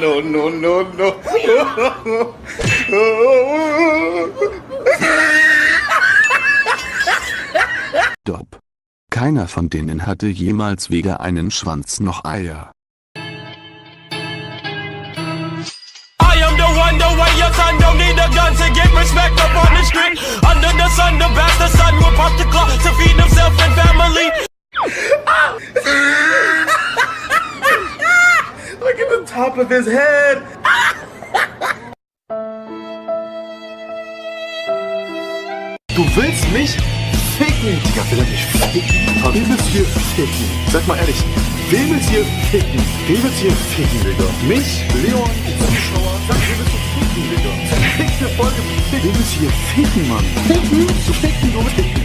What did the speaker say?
No, no, no, no. Dopp. Keiner von denen hatte jemals weder einen Schwanz noch Eier. I am the one, the way your son don't need a gun to get respect up on the street. Under the sun, the bastard son will pop the clock to feed himself and family. Look at the top of his head. Du willst mich ficken? Digga, will er mich ficken? Wen willst du hier ficken? Sag mal ehrlich, wen willst du hier ficken? Wen willst du hier ficken, Digga? Mich? Leon? Die Zuschauer? Sag, wen willst du ficken, Digga? Fick eine Folge ficken. Wen willst du hier ficken, Mann? Ficken? Du ficken, du willst ficken.